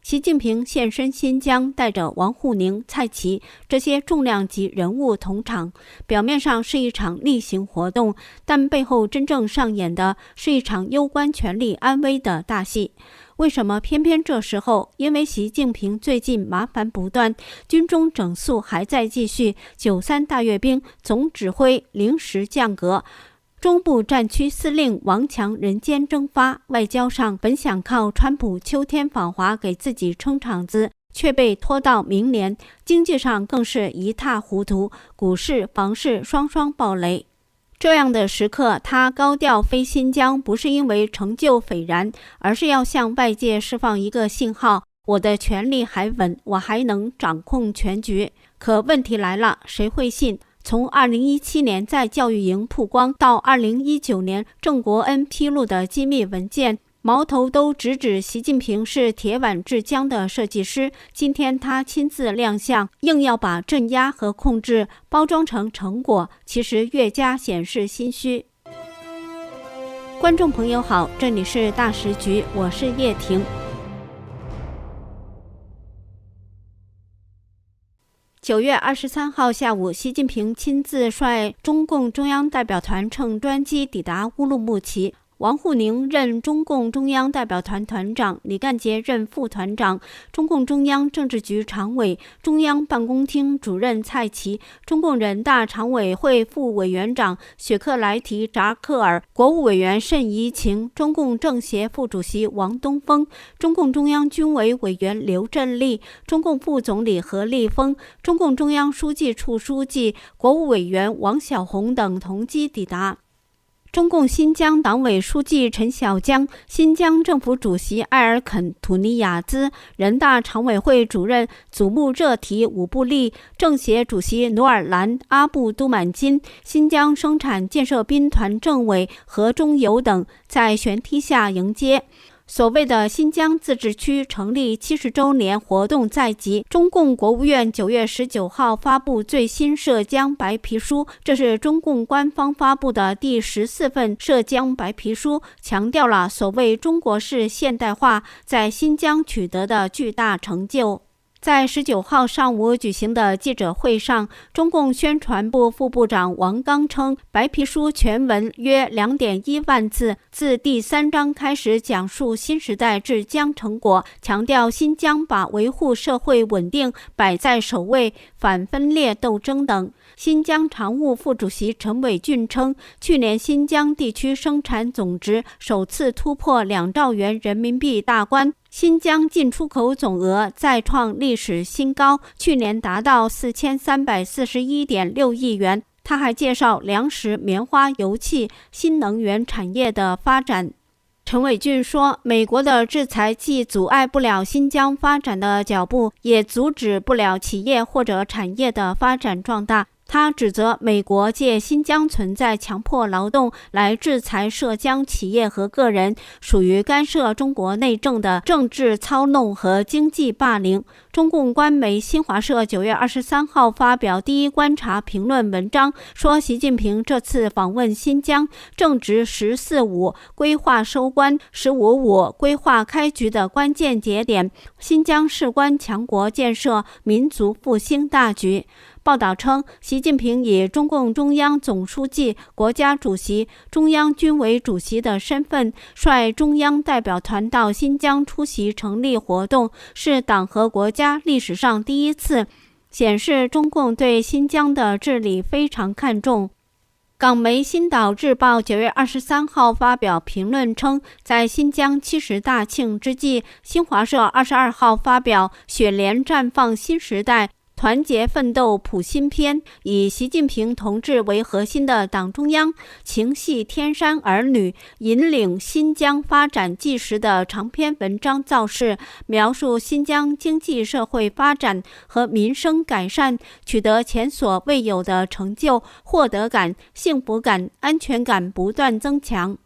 习近平现身新疆，带着王沪宁、蔡奇这些重量级人物同场，表面上是一场例行活动，但背后真正上演的是一场攸关权力安危的大戏。为什么偏偏这时候？因为习近平最近麻烦不断，军中整肃还在继续，93大阅兵总指挥临时降格，中部战区司令王强人间蒸发，外交上本想靠川普秋天访华给自己撑场子，却被拖到明年，经济上更是一塌糊涂，股市、房市双双暴雷。这样的时刻，他高调飞新疆，不是因为成就斐然，而是要向外界释放一个信号：我的权力还稳，我还能掌控全局。可问题来了，谁会信？从2017年在教育营曝光到2019年郑国恩披露的机密文件，矛头都直指习近平是铁腕治疆的设计师。今天他亲自亮相，硬要把镇压和控制包装成成果，其实越加显示心虚。观众朋友好，这里是大时局，我是叶婷。9月23号下午，习近平亲自率中共中央代表团乘专机抵达乌鲁木齐。王沪宁任中共中央代表团团长，李干杰任副团长，中共中央政治局常委、中央办公厅主任蔡奇，中共人大常委会副委员长雪克来提扎克尔，国务委员慎怡晴，中共政协副主席王东峰，中共中央军委委员刘振立，中共副总理何立峰，中共中央书记处书记、国务委员王晓红等同机抵达。中共新疆党委书记陈小江、新疆政府主席埃尔肯·土尼亚兹、人大常委会主任祖穆热提·武布利、政协主席努尔兰·阿布都满金、新疆生产建设兵团政委何中友等在舷梯下迎接。所谓的新疆自治区成立70周年活动在即，中共国务院9月19号发布最新涉疆白皮书，这是中共官方发布的第14份涉疆白皮书，强调了所谓中国式现代化在新疆取得的巨大成就。在19号上午举行的记者会上，中共宣传部副部长王刚称，白皮书全文约2.1万字，自第3章开始讲述新时代治疆成果，强调新疆把维护社会稳定摆在首位，反分裂斗争等。新疆常务副主席陈伟俊称，去年新疆地区生产总值首次突破2兆元人民币大关，新疆进出口总额再创历史新高，去年达到4341.6亿元。他还介绍粮食、棉花、油气、新能源产业的发展。陈伟俊说，美国的制裁既阻碍不了新疆发展的脚步，也阻止不了企业或者产业的发展壮大。他指责美国借新疆存在强迫劳动来制裁涉疆企业和个人，属于干涉中国内政的政治操弄和经济霸凌。中共官媒新华社9月23号发表第一观察评论文章，说习近平这次访问新疆，正值“14-5”规划收官、“15-5”规划开局的关键节点，新疆事关强国建设、民族复兴大局。报道称，习近平以中共中央总书记、国家主席、中央军委主席的身份，率中央代表团到新疆出席成立活动，是党和国家历史上第一次，显示中共对新疆的治理非常看重。港媒《新岛日报》9月23号发表评论称，在新疆70大庆之际，新华社22号发表《雪莲绽放新时代，团结奋斗谱新篇》，以习近平同志为核心的党中央情系天山儿女，引领新疆发展纪实的长篇文章造势，描述新疆经济社会发展和民生改善取得前所未有的成就，获得感、幸福感、安全感不断增强。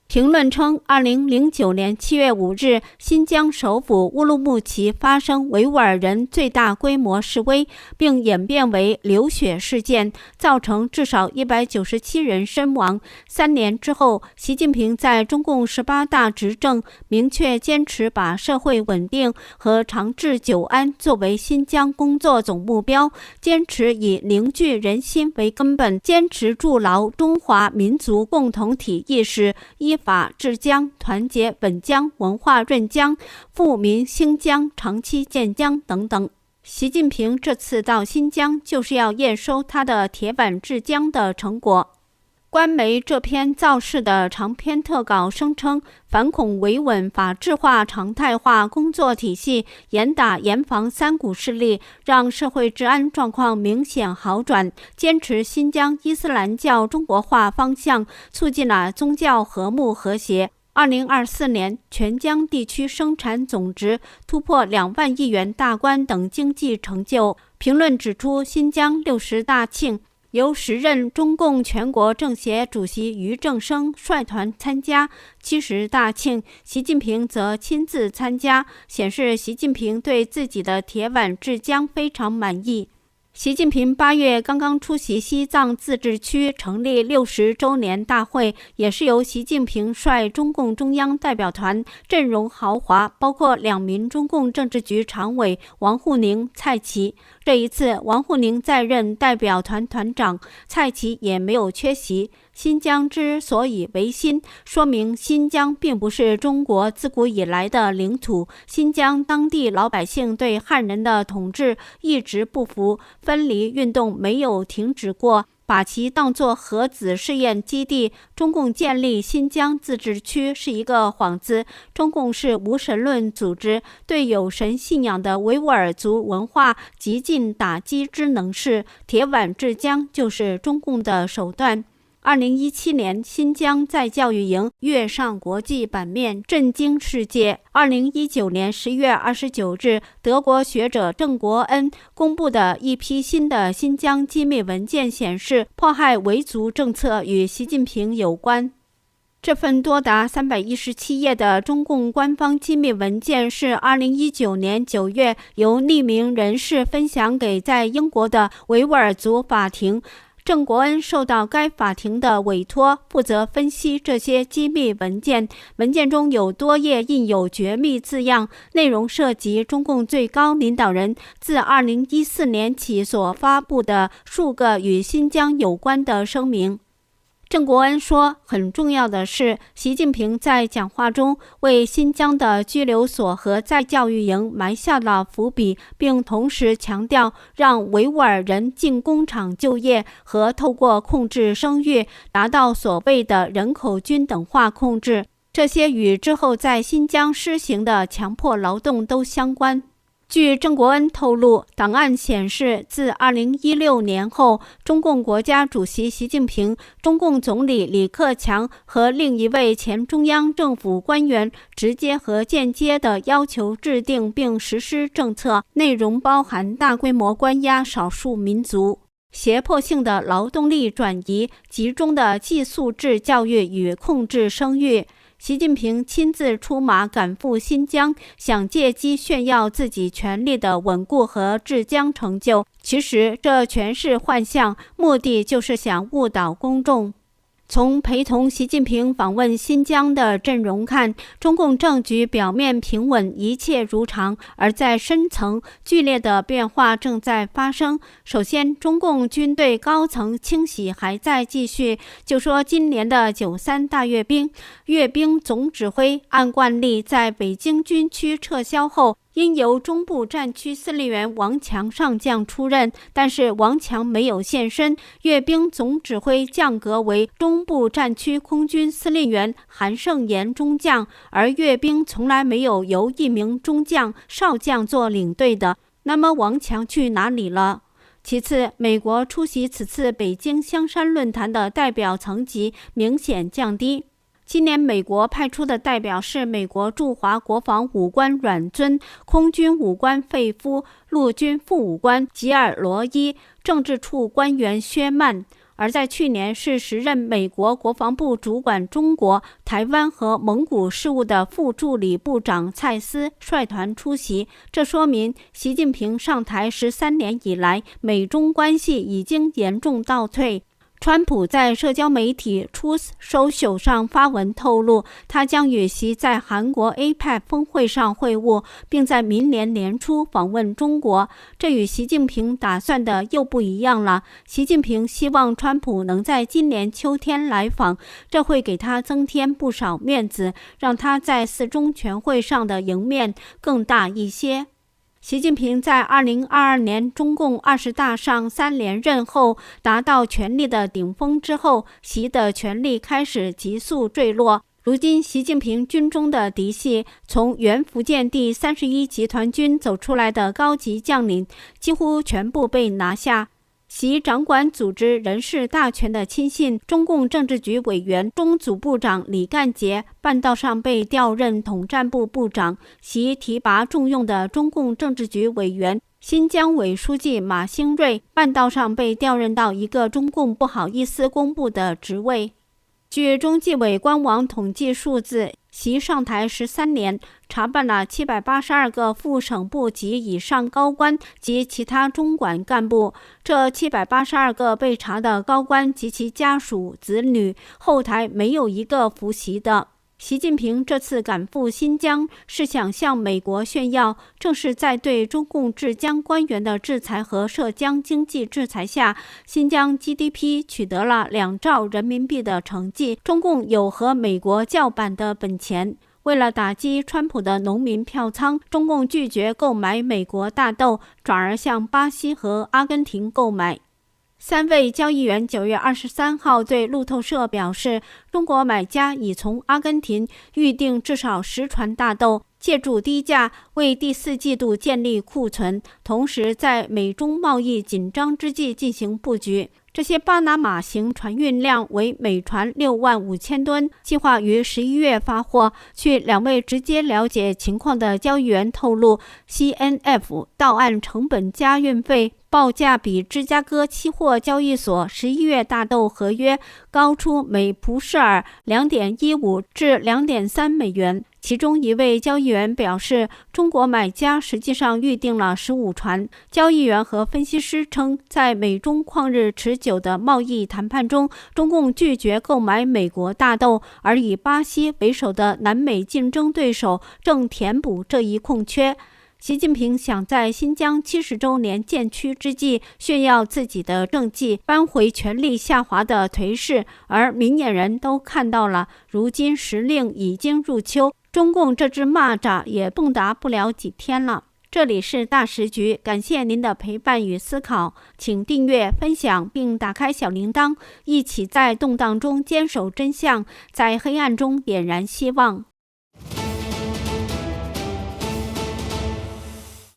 评论称，2009年7月5日，新疆首府乌鲁木齐发生维吾尔人最大规模示威，并演变为流血事件，造成至少197人身亡。3年之后，习近平在中共18大执政，明确坚持把社会稳定和长治久安作为新疆工作总目标，坚持以凝聚人心为根本，坚持筑牢中华民族共同体意识，依法治疆、团结稳疆、文化润疆、富民兴疆、长期建疆等等。习近平这次到新疆就是要验收他的铁腕治疆的成果。官媒这篇造势的长篇特稿声称，反恐维稳、法治化、常态化工作体系，严打严防三股势力，让社会治安状况明显好转，坚持新疆伊斯兰教中国化方向，促进了宗教和睦和谐。2024年，全疆地区生产总值突破2万亿元大关等经济成就。评论指出，新疆60大庆由时任中共全国政协主席俞正声率团参加，70大庆习近平则亲自参加，显示习近平对自己的铁腕治疆非常满意。习近平8月刚刚出席西藏自治区成立60周年大会，也是由习近平率中共中央代表团，阵容豪华，包括2名中共政治局常委王沪宁、蔡奇。这一次，王沪宁在任代表团团长，蔡奇也没有缺席。新疆之所以为新，说明新疆并不是中国自古以来的领土，新疆当地老百姓对汉人的统治一直不服，分离运动没有停止过，把其当作核子试验基地。中共建立新疆自治区是一个幌子，中共是无神论组织，对有神信仰的维吾尔族文化极尽打击之能事，铁腕治疆就是中共的手段。2017年，新疆再教育营跃上国际版面，震惊世界。2019年11月29日，德国学者郑国恩公布的一批新的新疆机密文件显示，迫害维族政策与习近平有关。这份多达317页的中共官方机密文件是2019年9月由匿名人士分享给在英国的维吾尔族法庭。郑国恩受到该法庭的委托，负责分析这些机密文件。文件中有多页印有绝密字样，内容涉及中共最高领导人自2014年起所发布的数个与新疆有关的声明。郑国恩说，很重要的是，习近平在讲话中为新疆的拘留所和再教育营埋下了伏笔，并同时强调让维吾尔人进工厂就业和透过控制生育达到所谓的人口均等化控制，这些与之后在新疆施行的强迫劳动都相关。据郑国恩透露，档案显示，自2016年后，中共国家主席习近平、中共总理李克强和另一位前中央政府官员直接和间接地要求制定并实施政策，内容包含大规模关押少数民族、胁迫性的劳动力转移、集中的寄宿制教育与控制生育。习近平亲自出马赶赴新疆，想借机炫耀自己权力的稳固和治疆成就。其实这全是幻象，目的就是想误导公众。从陪同习近平访问新疆的阵容看，中共政局表面平稳，一切如常，而在深层剧烈的变化正在发生。首先，中共军队高层清洗还在继续，就说今年的93大阅兵，阅兵总指挥按惯例在北京军区撤销后，应由中部战区司令员王强上将出任，但是王强没有现身，阅兵总指挥降格为中部战区空军司令员韩胜言中将，而阅兵从来没有由一名中将、少将做领队的。那么王强去哪里了？其次，美国出席此次北京香山论坛的代表层级明显降低。今年美国派出的代表是美国驻华国防武官阮尊、空军武官费夫、陆军副武官吉尔罗伊、政治处官员薛曼。而在去年是时任美国国防部主管中国、台湾和蒙古事务的副助理部长蔡斯率团出席。这说明习近平上台13年以来，美中关系已经严重倒退。川普在社交媒体 Truth Social 上发文透露，他将与习在韩国 APEC 峰会上会晤，并在明年年初访问中国。这与习近平打算的又不一样了。习近平希望川普能在今年秋天来访，这会给他增添不少面子，让他在4中全会上的赢面更大一些。习近平在2022年中共20大上3连任后，达到权力的顶峰之后，习的权力开始急速坠落。如今，习近平军中的嫡系，从原福建第31集团军走出来的高级将领，几乎全部被拿下。习掌管组织人事大权的亲信，中共政治局委员、中组部长李干杰，半道上被调任统战部部长。习提拔重用的中共政治局委员、新疆委书记马兴瑞，半道上被调任到一个中共不好意思公布的职位。据中纪委官网统计数字，习上台13年，查办了782个副省部级以上高官及其他中管干部。这782个被查的高官及其家属、子女，后台没有一个服习的。习近平这次赶赴新疆，是想向美国炫耀，正是在对中共治疆官员的制裁和涉疆经济制裁下，新疆 GDP 取得了2兆人民币的成绩，中共有和美国叫板的本钱。为了打击川普的农民票仓，中共拒绝购买美国大豆，转而向巴西和阿根廷购买。3位交易员9月23号对路透社表示，中国买家已从阿根廷预订至少10船大豆，借助低价为第4季度建立库存，同时在美中贸易紧张之际进行布局。这些巴拿马型船运量为每船65000吨，计划于11月发货。据2位直接了解情况的交易员透露， CNF 到岸成本加运费报价比芝加哥期货交易所11月大豆合约高出每普舍尔 2.15 至 2.3 美元。其中一位交易员表示，中国买家实际上预定了15船。交易员和分析师称，在美中旷日持久的贸易谈判中，中共拒绝购买美国大豆，而以巴西为首的南美竞争对手正填补这一空缺。习近平想在新疆70周年建区之际炫耀自己的政绩，扳回权力下滑的颓势，而明眼人都看到了，如今时令已经入秋，中共这只蚂蚱也蹦跶不了几天了。这里是大时局，感谢您的陪伴与思考，请订阅、分享并打开小铃铛，一起在动荡中坚守真相，在黑暗中点燃希望。